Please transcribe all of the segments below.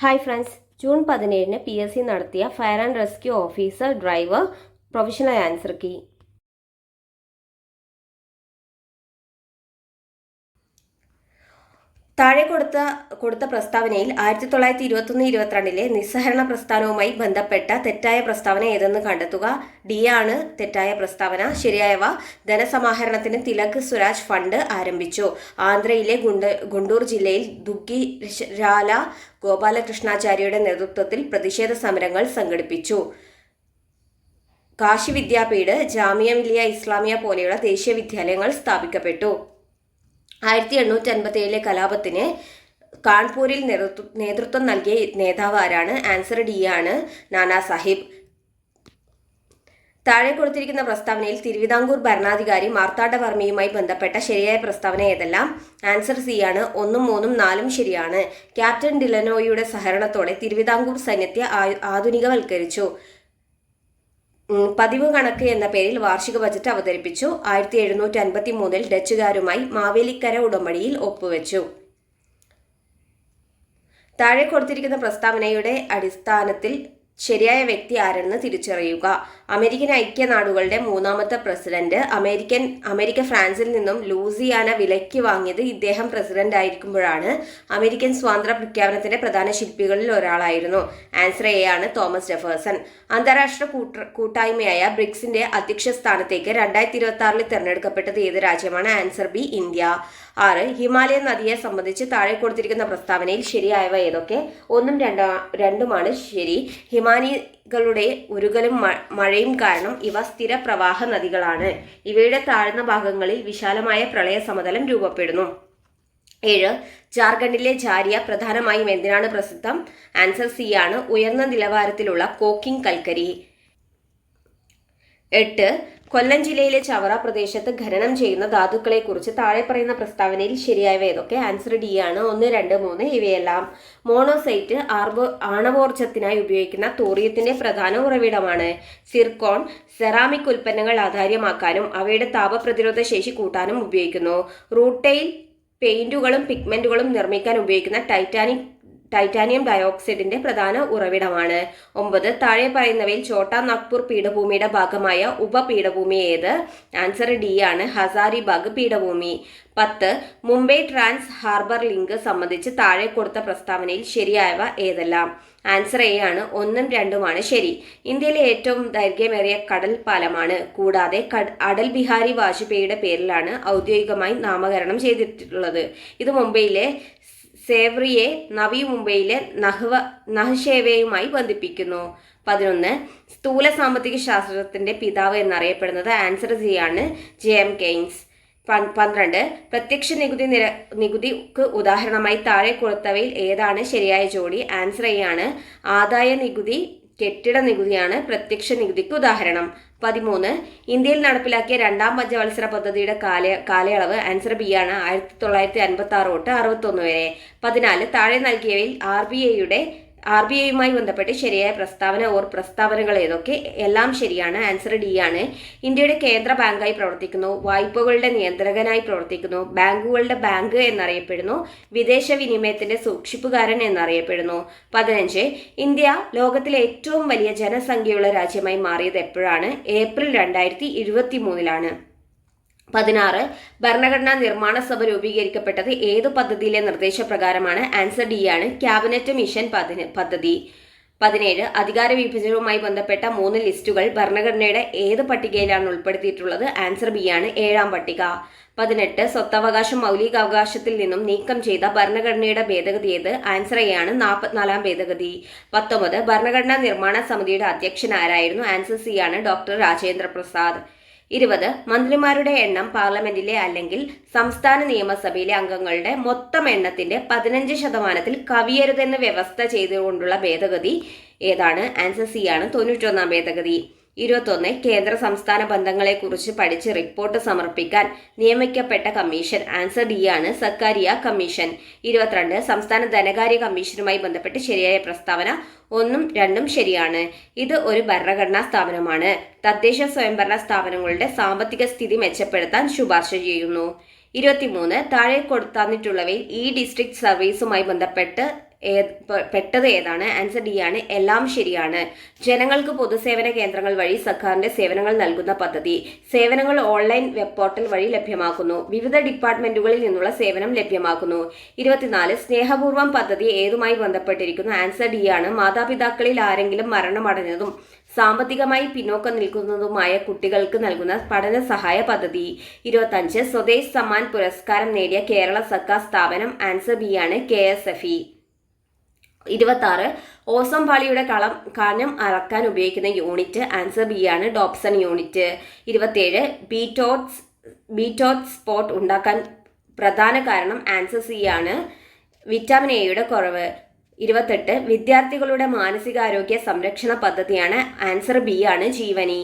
Hi friends, June 17 PSC നടത്തിയ fire and rescue officer driver professional answer key. താഴെ കൊടുത്ത പ്രസ്താവനയിൽ 1921-22 നിസ്സഹരണ പ്രസ്ഥാനവുമായി ബന്ധപ്പെട്ട തെറ്റായ പ്രസ്താവന ഏതെന്ന് കണ്ടെത്തുക. ഡി ആണ് തെറ്റായ പ്രസ്താവന. ശരിയായവ: ധനസമാഹരണത്തിന് തിലക് സ്വരാജ് ഫണ്ട് ആരംഭിച്ചു. ആന്ധ്രയിലെ ഗുണ്ടൂർ ജില്ലയിൽ ദുഗ്ഗിരാല ഗോപാലകൃഷ്ണാചാര്യയുടെ നേതൃത്വത്തിൽ പ്രതിഷേധ സമരങ്ങൾ സംഘടിപ്പിച്ചു. കാശി വിദ്യാപീഠ്, ജാമിയ മിലിയ ഇസ്ലാമിയ പോലെയുള്ള ദേശീയ വിദ്യാലയങ്ങൾ സ്ഥാപിക്കപ്പെട്ടു. 1857 കലാപത്തിന് കാൺപൂരിൽ നേതൃത്വം നൽകിയ നേതാവ് ആരാണ്? ആൻസർ ഡി ആണ്, നാനാ സാഹിബ്. താഴെ കൊടുത്തിരിക്കുന്ന പ്രസ്താവനയിൽ തിരുവിതാംകൂർ ഭരണാധികാരി മാർത്താണ്ഡവർമ്മയുമായി ബന്ധപ്പെട്ട ശരിയായ പ്രസ്താവന ഏതെല്ലാം? ആൻസർ സി ആണ്. 1, 3, 4 ശരിയാണ്. ക്യാപ്റ്റൻ ഡിലനോയുടെ സഹകരണത്തോടെ തിരുവിതാംകൂർ സൈന്യത്തെ ആധുനികവൽക്കരിച്ചു. പതിവ് കണക്ക് എന്ന പേരിൽ വാർഷിക ബജറ്റ് അവതരിപ്പിച്ചു. 1753 ഡച്ചുകാരുമായി മാവേലിക്കര ഉടമ്പടിയിൽ ഒപ്പുവെച്ചു. താഴെ കൊടുത്തിരിക്കുന്ന പ്രസ്താവനയുടെ അടിസ്ഥാനത്തിൽ ശരിയായ വ്യക്തി ആരെന്ന് തിരിച്ചറിയുക. അമേരിക്കൻ ഐക്യനാടുകളുടെ 3ാമത്തെ പ്രസിഡന്റ്. അമേരിക്ക ഫ്രാൻസിൽ നിന്നും ലൂസിയാന വിലയ്ക്ക് വാങ്ങിയത് ഇദ്ദേഹം പ്രസിഡന്റ് ആയിരിക്കുമ്പോഴാണ്. അമേരിക്കൻ സ്വാതന്ത്ര്യ പ്രഖ്യാപനത്തിന്റെ പ്രധാന ശില്പികളിൽ ഒരാളായിരുന്നു. ആൻസർ എ ആണ്, തോമസ് ജെഫേഴ്സൺ. അന്താരാഷ്ട്ര കൂട്ടായ്മയായ ബ്രിക്സിന്റെ അധ്യക്ഷ സ്ഥാനത്തേക്ക് 2026 തിരഞ്ഞെടുക്കപ്പെട്ടത് ഏത് രാജ്യമാണ്? Answer B, India. 6. ഹിമാലയൻ നദിയെ സംബന്ധിച്ച് താഴെ കൊടുത്തിരിക്കുന്ന പ്രസ്താവനയിൽ ശരിയായവ ഏതൊക്കെ? 1ഉം 2ഉമാണ് ശരി. ഹിമാനികളുടെ ഉരുകലും മഴയും കാരണം ഇവ സ്ഥിര പ്രവാഹ നദികളാണ്. ഇവയുടെ താഴ്ന്ന ഭാഗങ്ങളിൽ വിശാലമായ പ്രളയ സമതലം രൂപപ്പെടുന്നു. 7. ജാർഖണ്ഡിലെ ജാരിയ പ്രധാനമായും എന്തിനാണ് പ്രസിദ്ധം? ആൻസർ സി ആണ്, ഉയർന്ന നിലവാരത്തിലുള്ള കോക്കിംഗ് കൽക്കരി. 8. കൊല്ലം ജില്ലയിലെ ചവറ പ്രദേശത്ത് ഖനനം ചെയ്യുന്ന ധാതുക്കളെക്കുറിച്ച് താഴെ പറയുന്ന പ്രസ്താവനയിൽ ശരിയായവ ഏതൊക്കെ? ആൻസർ ഡി ആണ്, 1, 2, 3 ഇവയെല്ലാം. മോണോസൈറ്റ് ആണവോർജത്തിനായി ഉപയോഗിക്കുന്ന തോറിയത്തിന്റെ പ്രധാന ഉറവിടമാണ്. സിർക്കോൺ സെറാമിക് ഉൽപ്പന്നങ്ങൾ ആധാര്യമാക്കാനും അവയുടെ താപപ്രതിരോധ ശേഷി കൂട്ടാനും ഉപയോഗിക്കുന്നു. റൂട്ടൈൽ പെയിന്റുകളും പിഗ്മെന്റുകളും നിർമ്മിക്കാൻ ഉപയോഗിക്കുന്ന ടൈറ്റാനിയം ഡയോക്സൈഡിന്റെ പ്രധാന ഉറവിടമാണ്. 9. താഴെ പറയുന്നവയിൽ ഛോട്ടാ നാഗ്പൂർ പീഠഭൂമിയുടെ ഭാഗമായ ഉപപീഠഭൂമി ഏത്? ആൻസർ ഡി ആണ്, ഹസാരിബാഗ് പീഠഭൂമി. 10. മുംബൈ ട്രാൻസ് ഹാർബർ ലിങ്ക് സംബന്ധിച്ച് താഴെ കൊടുത്ത പ്രസ്താവനയിൽ ശരിയായവ ഏതെല്ലാം? ആൻസർ എ ആണ്, 1ഉം 2ഉമാണ് ശരി. ഇന്ത്യയിലെ ഏറ്റവും ദൈർഘ്യമേറിയ കടൽ പാലമാണ്. കൂടാതെ അടൽ ബിഹാരി വാജ്പേയിയുടെ പേരിലാണ് ഔദ്യോഗികമായി നാമകരണം ചെയ്തിട്ടുള്ളത്. ഇത് മുംബൈയിലെ സേവ്രിയെ നവി മുംബൈയിലെ നഹ്ഷേവയുമായി ബന്ധിപ്പിക്കുന്നു. 11. സ്ഥൂല സാമ്പത്തിക ശാസ്ത്രത്തിന്റെ പിതാവ് എന്നറിയപ്പെടുന്നത്? ആൻസർ സി ആണ്, JM കെയ്ൻസ്. 12. പ്രത്യക്ഷ നികുതിക്ക് ഉദാഹരണമായി താഴെ കൊടുത്തവയിൽ ഏതാണ് ശരിയായ ജോഡി? ആൻസർ എ ആണ്, ആദായ നികുതി കെട്ടിട നികുതിയാണ് പ്രത്യക്ഷ നികുതിക്ക് ഉദാഹരണം. 13. ഇന്ത്യയിൽ നടപ്പിലാക്കിയ 2ാം പഞ്ചവത്സര പദ്ധതിയുടെ കാലയളവ്? ആൻസർ ബി ആണ്, 1956 തൊട്ട് 61 വരെ. 14. താഴെ നൽകിയവയിൽ RBIയുമായി ബന്ധപ്പെട്ട് ശരിയായ പ്രസ്താവനകൾ ഏതൊക്കെ? എല്ലാം ശരിയാണ്. ആൻസർ ഡി ആണ്. ഇന്ത്യയുടെ കേന്ദ്ര ബാങ്കായി പ്രവർത്തിക്കുന്നു. വായ്പകളുടെ നിയന്ത്രകനായി പ്രവർത്തിക്കുന്നു. ബാങ്കുകളുടെ ബാങ്ക് എന്നറിയപ്പെടുന്നു. വിദേശ വിനിമയത്തിന്റെ സൂക്ഷിപ്പുകാരൻ എന്നറിയപ്പെടുന്നു. 15. ഇന്ത്യ ലോകത്തിലെ ഏറ്റവും വലിയ ജനസംഖ്യയുള്ള രാജ്യമായി മാറിയത് എപ്പോഴാണ്? ഏപ്രിൽ 2023 16. ഭരണഘടനാ നിർമ്മാണ സഭ രൂപീകരിക്കപ്പെട്ടത് ഏത് പദ്ധതിയിലെ നിർദ്ദേശപ്രകാരമാണ്? ആൻസർ ഡി ആണ്, ക്യാബിനറ്റ് മിഷൻ പദ്ധതി. 17. അധികാര വിഭജനവുമായി ബന്ധപ്പെട്ട 3 ലിസ്റ്റുകൾ ഭരണഘടനയുടെ ഏത് പട്ടികയിലാണ് ഉൾപ്പെടുത്തിയിട്ടുള്ളത്? ആൻസർ ബി ആണ്, 7ാം പട്ടിക. 18. സ്വത്തവകാശം മൗലികാവകാശത്തിൽ നിന്നും നീക്കം ചെയ്ത ഭരണഘടനയുടെ ഭേദഗതി ഏത്? ആൻസർ എ ആണ്, 44ാം ഭേദഗതി. 19. ഭരണഘടനാ നിർമ്മാണ സമിതിയുടെ അധ്യക്ഷൻ ആരായിരുന്നു? ആൻസർ സി ആണ്, ഡോക്ടർ രാജേന്ദ്ര പ്രസാദ്. 20. മന്ത്രിമാരുടെ എണ്ണം പാർലമെന്റിലെ അല്ലെങ്കിൽ സംസ്ഥാന നിയമസഭയിലെ അംഗങ്ങളുടെ മൊത്തം എണ്ണത്തിന്റെ 15% കവിയരുതെന്ന് വ്യവസ്ഥ ചെയ്തുകൊണ്ടുള്ള ഭേദഗതി ഏതാണ്? ആൻസർ സി ആണ്, 91ാം ഭേദഗതി. 21. കേന്ദ്ര സംസ്ഥാന ബന്ധങ്ങളെക്കുറിച്ച് പഠിച്ച് റിപ്പോർട്ട് സമർപ്പിക്കാൻ നിയമിക്കപ്പെട്ട കമ്മീഷൻ? ആൻസർ ഡി ആണ്, സക്കാരിയ കമ്മീഷൻ. 22. സംസ്ഥാന ധനകാര്യ കമ്മീഷനുമായി ബന്ധപ്പെട്ട് ശരിയായ പ്രസ്താവന? 1ഉം 2ഉം ശരിയാണ്. ഇത് ഒരു ഭരണഘടനാ സ്ഥാപനമാണ്. തദ്ദേശ സ്വയംഭരണ സ്ഥാപനങ്ങളുടെ സാമ്പത്തിക സ്ഥിതി മെച്ചപ്പെടുത്താൻ ശുപാർശ ചെയ്യുന്നു. 23. താഴെ തന്നിട്ടുള്ളവയിൽ ഈ ഡിസ്ട്രിക്ട് സർവീസുമായി ബന്ധപ്പെട്ട് പെട്ടത് ഏതാണ്? ആൻസർ ഡി ആണ്, എല്ലാം ശരിയാണ്. ജനങ്ങൾക്ക് പൊതുസേവന കേന്ദ്രങ്ങൾ വഴി സർക്കാരിന്റെ സേവനങ്ങൾ നൽകുന്ന പദ്ധതി. സേവനങ്ങൾ ഓൺലൈൻ വെബ് പോർട്ടൽ വഴി ലഭ്യമാക്കുന്നു. വിവിധ ഡിപ്പാർട്ട്മെന്റുകളിൽ നിന്നുള്ള സേവനം ലഭ്യമാക്കുന്നു. 24 സ്നേഹപൂർവ്വം പദ്ധതി ഏതുമായി ബന്ധപ്പെട്ടിരിക്കുന്നു? ആൻസർ ഡി ആണ്, മാതാപിതാക്കളിൽ ആരെങ്കിലും മരണമടഞ്ഞതും സാമ്പത്തികമായി പിന്നോക്കം നിൽക്കുന്നതുമായ കുട്ടികൾക്ക് നൽകുന്ന പഠന സഹായ പദ്ധതി. 25 സ്വദേശ് സമ്മാൻ പുരസ്കാരം നേടിയ കേരള സർക്കാർ സ്ഥാപനം? ആൻസർ ബി ആണ്, KSFE. 26 ഓസോൺ പാളിയുടെ കണം അളക്കാൻ ഉപയോഗിക്കുന്ന യൂണിറ്റ്? ആൻസർ ബി ആണ്, ഡോപ്സൺ യൂണിറ്റ്. 27 ബീറ്റോട്ട് സ്പോട്ട് ഉണ്ടാക്കാൻ പ്രധാന കാരണം? ആൻസർ സി ആണ്, വിറ്റാമിൻ എയുടെ കുറവ്. 28 വിദ്യാർത്ഥികളുടെ മാനസികാരോഗ്യ സംരക്ഷണ പദ്ധതിയാണ്? ആൻസർ ബി ആണ്, ജീവനി.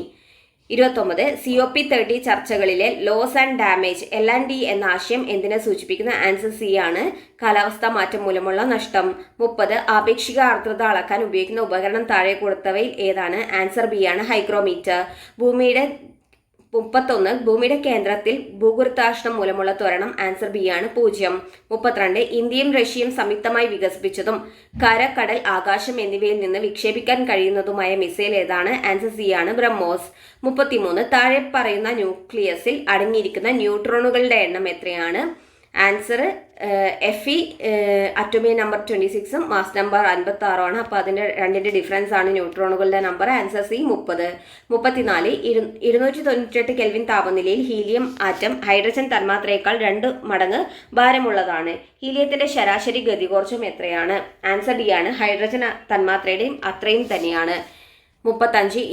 29 COP30 ചർച്ചകളിലെ ലോസ് ആൻഡ് ഡാമേജ് LND എന്ന ആശയം എന്തിനെ സൂചിപ്പിക്കുന്ന? ആൻസർ സി ആണ്, കാലാവസ്ഥാ മാറ്റം മൂലമുള്ള നഷ്ടം. 30 ആപേക്ഷിക ആർദ്രത അളക്കാൻ ഉപയോഗിക്കുന്ന ഉപകരണം താഴെ കൊടുത്തവയിൽ ഏതാണ്? ആൻസർ ബി ആണ്, ഹൈഗ്രോമീറ്റർ. 31 ഭൂമിയുടെ കേന്ദ്രത്തിൽ ഭൂഗുരുത്വാകർഷണം മൂലമുള്ള ത്വരണം? ആൻസർ ബി ആണ്, 0. 32 ഇന്ത്യയും റഷ്യയും സംയുക്തമായി വികസിപ്പിച്ചതും കര, കടൽ, ആകാശം എന്നിവയിൽ നിന്ന് വിക്ഷേപിക്കാൻ കഴിയുന്നതുമായ മിസൈൽ ഏതാണ്? ആൻസർ സി ആണ്, ബ്രഹ്മോസ്. 33 താഴെ പറയുന്ന ന്യൂക്ലിയസിൽ അടങ്ങിയിരിക്കുന്ന ന്യൂട്രോണുകളുടെ എണ്ണം എത്രയാണ്? ആൻസർ Fe അറ്റോമിക് നമ്പർ 26ഉം മാസ് നമ്പർ 56 ആണ്. അപ്പോൾ അതിൻ്റെ രണ്ടിൻ്റെ ഡിഫറൻസ് ആണ് ന്യൂട്രോണുകളുടെ നമ്പർ. Answer C 30. 34 298 കെൽവിൻ താപനിലയിൽ ഹീലിയം ആറ്റം ഹൈഡ്രജൻ തന്മാത്രയേക്കാൾ 2 മടങ്ങ് ഭാരമുള്ളതാണ്. ഹീലിയത്തിന്റെ ശരാശരി ഗതികോർജ്ജം എത്രയാണ്? ആൻസർ ഡി ആണ്, ഹൈഡ്രജൻ തന്മാത്രയുടെയും അത്രയും തന്നെയാണ്. 35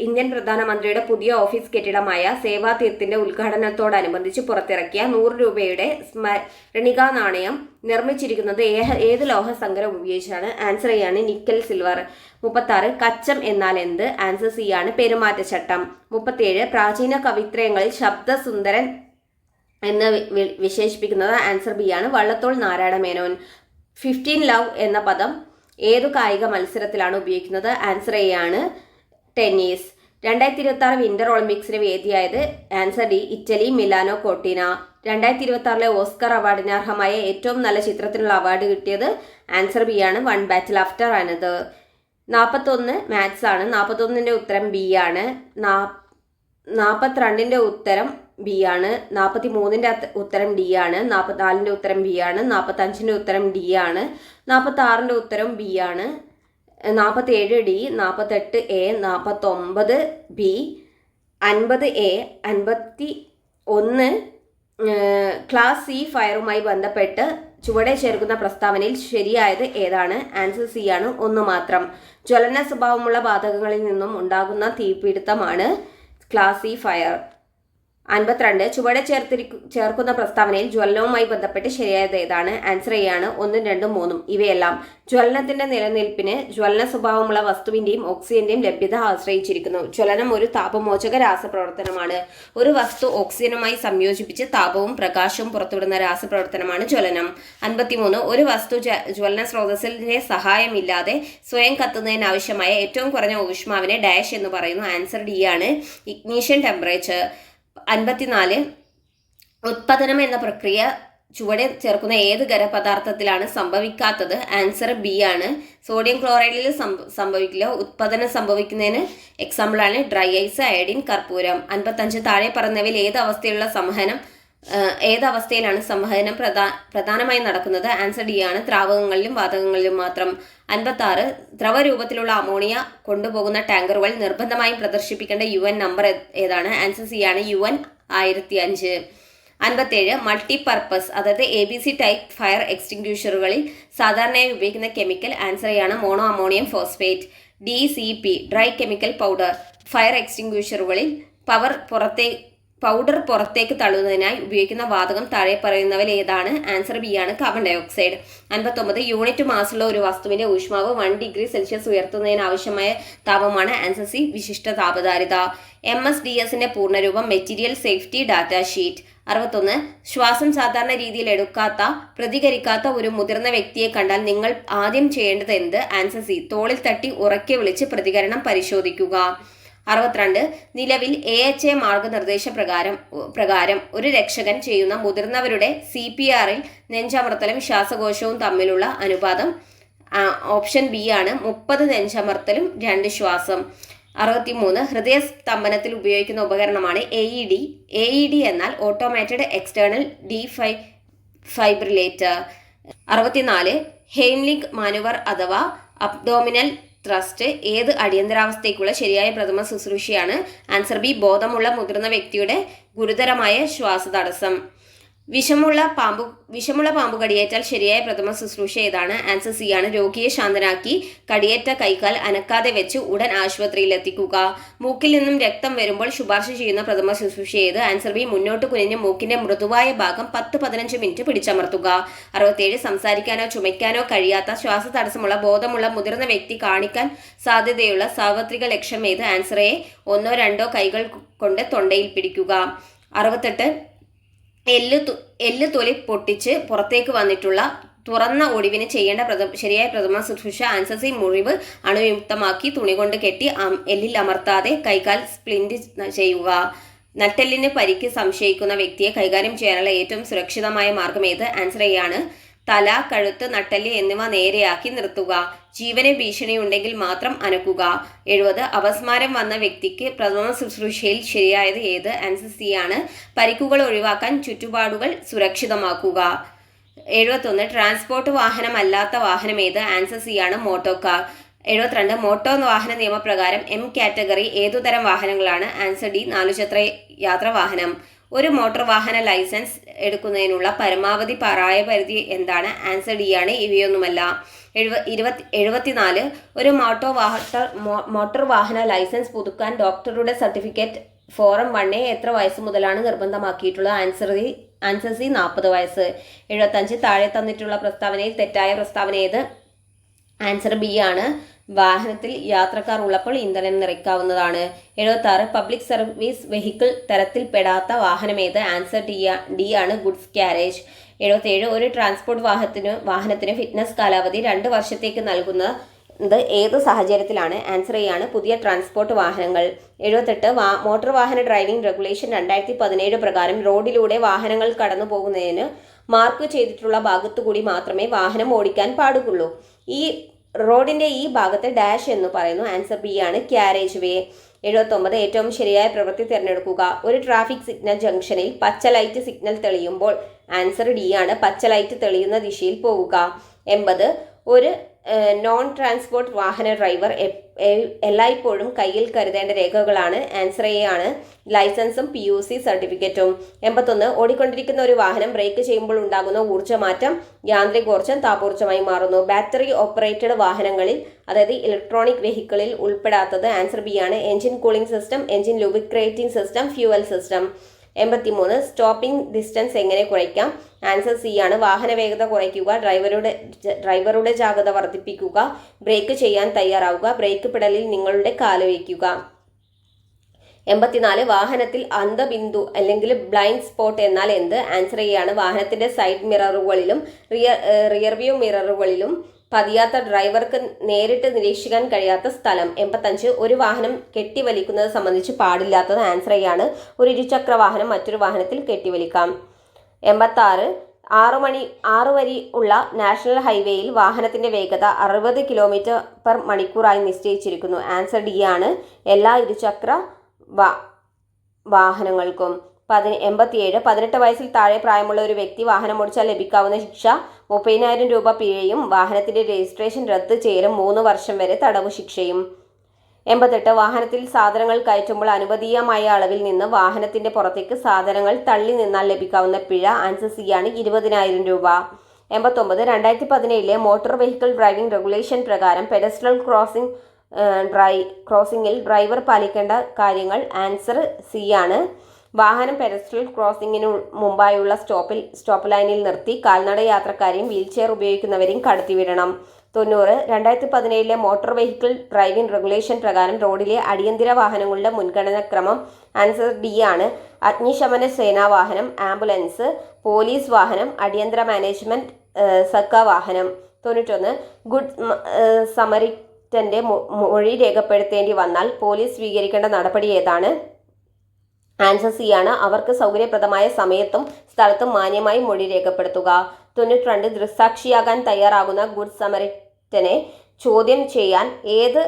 ഇന്ത്യൻ പ്രധാനമന്ത്രിയുടെ പുതിയ ഓഫീസ് കെട്ടിടമായ സേവാതീർത്തിന്റെ ഉദ്ഘാടനത്തോടനുബന്ധിച്ച് പുറത്തിറക്കിയ 100 രൂപയുടെ സ്മരണികാ നാണയം നിർമ്മിച്ചിരിക്കുന്നത് ഏത് ലോഹസങ്കരം ഉപയോഗിച്ചാണ്? ആൻസർ എ ആണ്, നിക്കൽ സിൽവർ. 36 കച്ചം എന്നാൽ എന്ത്? ആൻസർ സി ആണ്, പെരുമാറ്റച്ചട്ടം. 37 പ്രാചീന കവിത്രയങ്ങളിൽ ശബ്ദസുന്ദരൻ എന്ന് വിശേഷിപ്പിക്കുന്നത്? ആൻസർ ബി ആണ്, വള്ളത്തോൾ നാരായണ മേനോൻ. 15 ലവ് എന്ന പദം ഏതു കായിക മത്സരത്തിലാണ് ഉപയോഗിക്കുന്നത്? ആൻസർ എ ആണ്, ടെന്നീസ്. 2026 വിന്റർ ഒളിമ്പിക്സിന് വേദിയായത്? Answer D, Italy, Milano Cortina. 2026 Oscar അവാർഡിന് അർഹമായ ഏറ്റവും നല്ല ചിത്രത്തിനുള്ള അവാർഡ് കിട്ടിയത്? ആൻസർ ബി ആണ്, one battle after another. 41 maths ആണ്. 41ന്റെ ഉത്തരം ബി ആണ്. 42ന്റെ ഉത്തരം ബി ആണ്. 43ന്റെ ഉത്തരം ഡി ആണ്. 44ന്റെ ഉത്തരം ബി ആണ്. 45ന്റെ ഉത്തരം ഡി ആണ്. 46ന്റെ ഉത്തരം ബി ആണ്. 47 D, 48 A, 49 B, 50 A, 51 class C ഫയറുമായി ബന്ധപ്പെട്ട് ചുവടെ ചേർക്കുന്ന പ്രസ്താവനയിൽ ശരിയായത് ഏതാണ്? ആൻസർ സി ആണ്, 1 മാത്രം. ജ്വലന സ്വഭാവമുള്ള വാതകങ്ങളിൽ നിന്നും ഉണ്ടാകുന്ന തീപിടുത്തമാണ് ക്ലാസ് സി ഫയർ. 52 ചുവടെ ചേർക്കുന്ന പ്രസ്താവനയിൽ ജ്വലനവുമായി ബന്ധപ്പെട്ട് ശരിയായത് ഏതാണ്? ആൻസർ എ ആണ്, 1, 2, 3. ഇവയെല്ലാം ജ്വലനത്തിന്റെ നിലനിൽപ്പിന് ജ്വലന സ്വഭാവമുള്ള വസ്തുവിന്റെയും ഓക്സിജന്റെയും ലഭ്യത ആശ്രയിച്ചിരിക്കുന്നു. ജ്വലനം ഒരു താപമോചക രാസപ്രവർത്തനമാണ്. ഒരു വസ്തു ഓക്സിജനുമായി സംയോജിപ്പിച്ച് താപവും പ്രകാശവും പുറത്തുവിടുന്ന രാസപ്രവർത്തനമാണ് ജ്വലനം. 53 ഒരു വസ്തു ജ്വലന സ്രോതസ്സിന്റെ സഹായമില്ലാതെ സ്വയം കത്തുന്നതിന് ആവശ്യമായ ഏറ്റവും കുറഞ്ഞ ഊഷ്മാവിനെ ഡാഷ് എന്ന് പറയുന്നു. ആൻസർ ഡി ആണ്, ഇഗ്നീഷൻ ടെമ്പറേച്ചർ. 54 ഉത്പാദനം എന്ന പ്രക്രിയ ചുവടെ ചേർക്കുന്ന ഏത് ഖരപദാർത്ഥത്തിലാണ് സംഭവിക്കാത്തത്? ആൻസർ ബി ആണ്, സോഡിയം ക്ലോറൈഡിൽ സംഭവിക്കില്ല. ഉത്പാദനം സംഭവിക്കുന്നതിന് എക്സാമ്പിളാണ് ഡ്രൈ ഐസ്, അയഡിൻ, കർപ്പൂരം. 55 താഴെ പറഞ്ഞവയിൽ ഏതവസ്ഥയിലാണ് സംവഹനം പ്രധാനമായും നടക്കുന്നത്? ആൻസർ ഡി ആണ്, ദ്രാവകങ്ങളിലും വാതകങ്ങളിലും മാത്രം. 56 ദ്രവരൂപത്തിലുള്ള അമോണിയ കൊണ്ടുപോകുന്ന ടാങ്കറുകൾ നിർബന്ധമായും പ്രദർശിപ്പിക്കേണ്ട UN നമ്പർ ഏതാണ്? ആൻസർ സി ആണ്, UN 1005. 57 മൾട്ടിപർപ്പസ് അതായത് ABC ടൈപ്പ് ഫയർ എക്സ്റ്റിങ്ക്വിഷറുകളിൽ സാധാരണയായി ഉപയോഗിക്കുന്ന കെമിക്കൽ? ആൻസർ ആണ്, mono ammonium phosphate. DCP dry chemical powder fire എക്സ്റ്റിങ്ക്വിഷറുകളിൽ പൗഡർ പുറത്തേക്ക് തള്ളുന്നതിനായി ഉപയോഗിക്കുന്ന വാതകം താഴെ പറയുന്നവയിൽ ഏതാണ്? ആൻസർ ബി ആണ്, കാർബൺ ഡൈ ഓക്സൈഡ്. 59 യൂണിറ്റ് മാസുള്ള ഒരു വസ്തുവിന്റെ ഊഷ്മാവ് 1 ഡിഗ്രി സെൽഷ്യസ് ഉയർത്തുന്നതിന് ആവശ്യമായ താപമാണ്? ആൻസർ സി, വിശിഷ്ട താപധാരിത. MSDSന്റെ പൂർണ്ണരൂപം മെറ്റീരിയൽ സേഫ്റ്റി ഡാറ്റ ഷീറ്റ്. 61 ശ്വാസം സാധാരണ രീതിയിൽ പ്രതികരിക്കാത്ത ഒരു മുതിർന്ന വ്യക്തിയെ കണ്ടാൽ നിങ്ങൾ ആദ്യം ചെയ്യേണ്ടത് എന്ത്? ആൻസർ സി, തോളിൽ തട്ടി ഉറക്കെ വിളിച്ച് പ്രതികരണം പരിശോധിക്കുക. 62 നിലവിൽ AHA മാർഗനിർദ്ദേശ പ്രകാരം ഒരു രക്ഷകൻ ചെയ്യുന്ന മുതിർന്നവരുടെ CPRൽ നെഞ്ചമർത്തലും ശ്വാസകോശവും തമ്മിലുള്ള അനുപാതം ഓപ്ഷൻ ബി ആണ്. 30 നെഞ്ചമർത്തലും 2 ശ്വാസം. 63 ഹൃദയസ്തംഭനത്തിൽ ഉപയോഗിക്കുന്ന ഉപകരണമാണ് AED. AED എന്നാൽ automated external defibrillator. 64 Heimlich manoeuvre അഥവാ അബ്ഡോമിനൽ ത്രസ്റ്റ് ഏത് അടിയന്തരാവസ്ഥയ്ക്കുള്ള ശരിയായ പ്രഥമ ശുശ്രൂഷയാണ്? Answer B. ബോധമുള്ള മുതിർന്ന വ്യക്തിയുടെ ഗുരുതരമായ ശ്വാസതടസ്സം. വിഷമുള്ള പാമ്പ് കടിയേറ്റാൽ ശരിയായ പ്രഥമ ശുശ്രൂഷ ഏതാണ്? ആൻസർ സി ആണ്. രോഗിയെ ശാന്തനാക്കി കടിയേറ്റ കൈകാൽ അനക്കാതെ വെച്ച് ഉടൻ ആശുപത്രിയിൽ എത്തിക്കുക. മൂക്കിൽ നിന്നും രക്തം വരുമ്പോൾ ശുപാർശ ചെയ്യുന്ന പ്രഥമ ശുശ്രൂഷ ഏത്? Answer B. മുന്നോട്ട് കുനിഞ്ഞ് മൂക്കിന്റെ മൃദുവായ ഭാഗം 10-15 മിനിറ്റ് പിടിച്ചമർത്തുക. 67 സംസാരിക്കാനോ ചുമയ്ക്കാനോ കഴിയാത്ത ശ്വാസതടസ്സമുള്ള ബോധമുള്ള മുതിർന്ന വ്യക്തി കാണിക്കാൻ സാധ്യതയുള്ള സാർവത്രിക ലക്ഷണം ഏത്? Answer A. 1-2 കൈകൾ കൊണ്ട് തൊണ്ടയിൽ പിടിക്കുക. 68 എല്ല് തൊലി പൊട്ടിച്ച് പുറത്തേക്ക് വന്നിട്ടുള്ള തുറന്ന ഒടിവിന് ചെയ്യേണ്ട ശരിയായ പ്രഥമ ശുശ്രൂഷ. Answer C. മുറിവ് അണുവിമുക്തമാക്കി തുണി കൊണ്ട് കെട്ടി എല്ലിൽ അമർത്താതെ കൈകാൽ സ്പ്ലിന്റ് ചെയ്യുക. നട്ടെല്ലിന് പരിക്ക് സംശയിക്കുന്ന വ്യക്തിയെ കൈകാര്യം ചെയ്യാനുള്ള ഏറ്റവും സുരക്ഷിതമായ മാർഗം ഏത്? ആൻസർ എ ആണ്. തല, കഴുത്ത്, നട്ടെല്ല് എന്നിവ നേരെയാക്കി നിർത്തുക. ജീവന് ഭീഷണിയുണ്ടെങ്കിൽ മാത്രം അനക്കുക. 70 അപസ്മാരം വന്ന വ്യക്തിക്ക് പ്രഥമ ശുശ്രൂഷയിൽ ശരിയായത് ഏത്? ആൻസർ സി ആണ്. പരിക്കുകൾ ഒഴിവാക്കാൻ ചുറ്റുപാടുകൾ സുരക്ഷിതമാക്കുക. 71 ട്രാൻസ്പോർട്ട് വാഹനമല്ലാത്ത വാഹനം ഏത്? ആൻസർ സി ആണ്. Motor car. 72 മോട്ടോർ വാഹന നിയമപ്രകാരം M കാറ്റഗറി ഏതുതരം വാഹനങ്ങളാണ്? Answer D. 4 ചക്ര യാത്ര വാഹനം. ഒരു മോട്ടോർ വാഹന ലൈസൻസ് എടുക്കുന്നതിനുള്ള പരമാവധി പ്രായപരിധി എന്താണ്? ആൻസർ ഡി ആണ്. ഇവയൊന്നുമല്ല. 74 ഒരു മോട്ടോർ വാഹന ലൈസൻസ് പുതുക്കാൻ ഡോക്ടറുടെ സർട്ടിഫിക്കറ്റ് ഫോറം 1A എത്ര വയസ്സ് മുതലാണ് നിർബന്ധമാക്കിയിട്ടുള്ളത്? Answer C. 40 വയസ്സ്. 75 താഴെ തന്നിട്ടുള്ള പ്രസ്താവനയിൽ തെറ്റായ പ്രസ്താവന ഏത്? ആൻസർ ബി ആണ്. വാഹനത്തിൽ യാത്രക്കാർ ഉള്ളപ്പോൾ ഇന്ധനം നിറയ്ക്കാവുന്നതാണ്. 76 പബ്ലിക് സർവീസ് വെഹിക്കിൾ തരത്തിൽ പെടാത്ത വാഹനം ഏത്? ആൻസർ ഡി ആണ്. Goods carriage. 77 ഒരു ട്രാൻസ്പോർട്ട് വാഹനത്തിന് ഫിറ്റ്നസ് കാലാവധി 2 വർഷത്തേക്ക് നൽകുന്നത് ഏത് സാഹചര്യത്തിലാണ്? ആൻസർ എ ആണ്. പുതിയ ട്രാൻസ്പോർട്ട് വാഹനങ്ങൾ. 78 മോട്ടോർ വാഹന ഡ്രൈവിംഗ് റെഗുലേഷൻ 2017 പ്രകാരം റോഡിലൂടെ വാഹനങ്ങൾ കടന്നു പോകുന്നതിന് മാർക്ക് ചെയ്തിട്ടുള്ള ഭാഗത്തുകൂടി മാത്രമേ വാഹനം ഓടിക്കാൻ പാടുള്ളൂ. ഈ റോഡിന്റെ ഈ ഭാഗത്തെ ഡാഷ് എന്ന് പറയുന്നു. ആൻസർ ബി ആണ്. ക്യാരേജ് വേ. 79 ഏറ്റവും ശരിയായ പ്രവൃത്തി തിരഞ്ഞെടുക്കുക. ഒരു ട്രാഫിക് സിഗ്നൽ ജംഗ്ഷനിൽ പച്ച ലൈറ്റ് സിഗ്നൽ തെളിയുമ്പോൾ ആൻസർ ഡി ആണ്. പച്ച ലൈറ്റ് തെളിയുന്ന ദിശയിൽ പോവുക. 80 ഒരു നോൺ ട്രാൻസ്പോർട്ട് വാഹന ഡ്രൈവർ എല്ലായ്പ്പോഴും കയ്യിൽ കരുതേണ്ട രേഖകളാണ്? ആൻസർ എ ആണ്. ലൈസൻസും PUC സർട്ടിഫിക്കറ്റും. 81 ഓടിക്കൊണ്ടിരിക്കുന്ന ഒരു വാഹനം ബ്രേക്ക് ചെയ്യുമ്പോൾ ഉണ്ടാകുന്ന ഊർജ്ജമാറ്റം യാന്ത്രികോർജ്ജം താപോർജ്ജമായി മാറുന്നു. ബാറ്ററി ഓപ്പറേറ്റഡ് വാഹനങ്ങളിൽ അതായത് ഇലക്ട്രോണിക് വെഹിക്കിളിൽ ഉൾപ്പെടാത്തത്? ആൻസർ ബി ആണ്. Engine cooling system, engine lubricating system, fuel system. 83 stopping distance എങ്ങനെ കുറയ്ക്കാം? ആൻസർ സി ആണ്. വാഹന വേഗത കുറയ്ക്കുക, ഡ്രൈവറുടെ ജാഗ്രത വർദ്ധിപ്പിക്കുക, ബ്രേക്ക് ചെയ്യാൻ തയ്യാറാവുക, ബ്രേക്ക് പെഡലിൽ നിങ്ങളുടെ കാല് വയ്ക്കുക. 84 വാഹനത്തിൽ അന്ധബിന്ദു അല്ലെങ്കിൽ ബ്ലൈൻഡ് സ്പോട്ട് എന്നാൽ എന്ത്? ആൻസർ എ ആണ്. വാഹനത്തിന്റെ സൈഡ് മിററുകളിലും റിയർവ്യൂ മിററുകളിലും പതിയാത്ത ഡ്രൈവർക്ക് നേരിട്ട് നിരീക്ഷിക്കാൻ കഴിയാത്ത സ്ഥലം. 85 ഒരു വാഹനം കെട്ടിവലിക്കുന്നത് സംബന്ധിച്ച് പാടില്ലാത്തത്? ആൻസർ എ ആണ്. ഒരു ഇരുചക്ര വാഹനം മറ്റൊരു വാഹനത്തിൽ കെട്ടിവലിക്കാം. 86 6 വരി ഉള്ള നാഷണൽ ഹൈവേയിൽ വാഹനത്തിന്റെ വേഗത 60 km/മണിക്കൂറായി നിശ്ചയിച്ചിരിക്കുന്നു. ആൻസർ ഡി ആണ്. എല്ലാ ഇരുചക്ര വാഹനങ്ങൾക്കും. 87 18 വയസ്സിൽ താഴെ പ്രായമുള്ള ഒരു വ്യക്തി വാഹനം ഓടിച്ചാൽ ലഭിക്കാവുന്ന ശിക്ഷ 30,000 രൂപ പിഴയും വാഹനത്തിന്റെ രജിസ്ട്രേഷൻ റദ്ദ് ചെയ്യലും 3 വർഷം വരെ തടവു ശിക്ഷയും. 88 വാഹനത്തിൽ സാധനങ്ങൾ കയറ്റുമ്പോൾ അനുവദീയമായ അളവിൽ നിന്ന് വാഹനത്തിന്റെ പുറത്തേക്ക് സാധനങ്ങൾ തള്ളി നിന്നാൽ ലഭിക്കാവുന്ന പിഴ? ആൻസർ സി ആണ്. 20,000 രൂപ. 89 2017 മോട്ടോർ വെഹിക്കിൾ ഡ്രൈവിംഗ് റെഗുലേഷൻ പ്രകാരം പെഡസ്ട്രൽ ക്രോസിംഗിൽ ഡ്രൈവർ പാലിക്കേണ്ട കാര്യങ്ങൾ? ആൻസർ സി ആണ്. വാഹനം പെഡസ്ട്രൽ ക്രോസിംഗിന് മുമ്പായുള്ള സ്റ്റോപ്പ് ലൈനിൽ നിർത്തി കാൽനട യാത്രക്കാരെയും വീൽചെയർ ഉപയോഗിക്കുന്നവരെയും കടത്തിവിടണം. 90 2017 മോട്ടോർ വെഹിക്കിൾ ഡ്രൈവിംഗ് റെഗുലേഷൻ പ്രകാരം റോഡിലെ അടിയന്തര വാഹനങ്ങളുടെ മുൻഗണനാക്രമം? ആൻസർ ഡി ആണ്. അഗ്നിശമന സേനാ വാഹനം, ആംബുലൻസ്, പോലീസ് വാഹനം, അടിയന്തര മാനേജ്മെന്റ് സർക്കാർ വാഹനം. 91 ഗുഡ് സമരിറ്റന്റെ മൊഴി രേഖപ്പെടുത്തേണ്ടി വന്നാൽ പോലീസ് സ്വീകരിക്കേണ്ട നടപടി ഏതാണ്? ആൻസർ സി ആണ്. അവർക്ക് സൗകര്യപ്രദമായ സമയത്തും സ്ഥലത്തും മാന്യമായി മൊഴി രേഖപ്പെടുത്തുക. 92 ദൃക്സാക്ഷിയാകാൻ തയ്യാറാകുന്ന ഗുഡ് സമരിറ്റനെ ചോദ്യം ചെയ്യാൻ ഏത്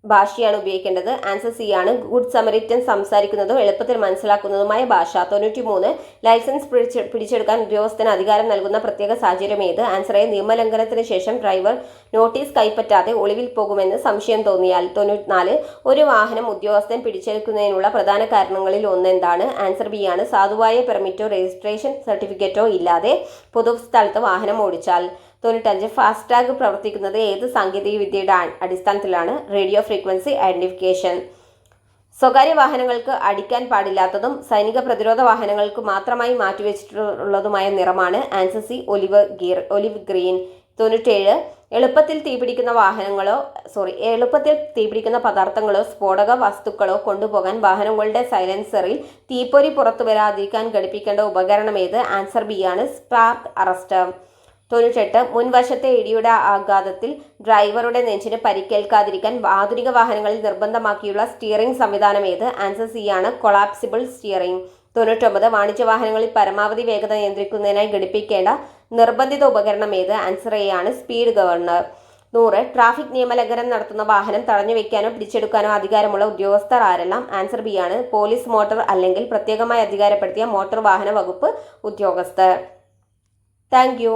ഭാഷയാണ് ഉപയോഗിക്കേണ്ടത്? ആൻസർ സി ആണ്. ഗുഡ് സമരിറ്റൻ സംസാരിക്കുന്നതും എളുപ്പത്തിൽ മനസ്സിലാക്കുന്നതുമായ ഭാഷ. 93 ലൈസൻസ് പിടിച്ചെടുക്കാൻ ഉദ്യോഗസ്ഥന് അധികാരം നൽകുന്ന പ്രത്യേക സാഹചര്യം ഏത്? Answer A. നിയമലംഘനത്തിന് ശേഷം ഡ്രൈവർ നോട്ടീസ് കൈപ്പറ്റാതെ ഒളിവിൽ പോകുമെന്ന് സംശയം തോന്നിയാൽ. 94 ഒരു വാഹനം ഉദ്യോഗസ്ഥൻ പിടിച്ചെടുക്കുന്നതിനുള്ള പ്രധാന കാരണങ്ങളിൽ ഒന്നെന്താണ്? ആൻസർ ബി ആണ്. സാധുവായ പെർമിറ്റോ രജിസ്ട്രേഷൻ സർട്ടിഫിക്കറ്റോ ഇല്ലാതെ പൊതുസ്ഥലത്ത് വാഹനം ഓടിച്ചാൽ. 95 ഫാസ്ടാഗ് പ്രവർത്തിക്കുന്നത് ഏത് സാങ്കേതിക വിദ്യയുടെ അടിസ്ഥാനത്തിലാണ്? Radio frequency identification. സ്വകാര്യ വാഹനങ്ങൾക്ക് അടിക്കാൻ പാടില്ലാത്തതും സൈനിക പ്രതിരോധ വാഹനങ്ങൾക്ക് മാത്രമായി മാറ്റിവെച്ചിട്ടുള്ളതുമായ നിറമാണ്? Answer C. Olive green. 97 എളുപ്പത്തിൽ തീപിടിക്കുന്ന പദാർത്ഥങ്ങളോ സ്ഫോടക വസ്തുക്കളോ കൊണ്ടുപോകാൻ വാഹനങ്ങളുടെ സൈലൻസറിൽ തീപ്പൊരി പുറത്തു വരാതിരിക്കാൻ ഘടിപ്പിക്കേണ്ട ഉപകരണം ഏത്? ആൻസർ ബി ആണ്. Spark arrester. 98 മുൻവശത്തെ ഇടിയുടെ ആഘാതത്തിൽ ഡ്രൈവറുടെ നെഞ്ചിന് പരിക്കേൽക്കാതിരിക്കാൻ ആധുനിക വാഹനങ്ങളിൽ നിർബന്ധമാക്കിയുള്ള സ്റ്റിയറിംഗ് സംവിധാനം ഏത്? ആൻസർ സി ആണ്. Collapsible steering. 99 വാണിജ്യ വാഹനങ്ങളിൽ പരമാവധി വേഗത നിയന്ത്രിക്കുന്നതിനായി ഘടിപ്പിക്കേണ്ട നിർബന്ധിത ഉപകരണം ഏത്? ആൻസർ എ ആണ്. Speed governor. 100 ട്രാഫിക് നിയമലംഘനം നടത്തുന്ന വാഹനം തടഞ്ഞുവെക്കാനോ പിടിച്ചെടുക്കാനോ അധികാരമുള്ള ഉദ്യോഗസ്ഥർ ആരെല്ലാം? ആൻസർ ബി ആണ്. പോലീസ്, മോട്ടോർ അല്ലെങ്കിൽ പ്രത്യേകമായി അധികാരപ്പെടുത്തിയ മോട്ടോർ വാഹന വകുപ്പ് ഉദ്യോഗസ്ഥർ. Thank you.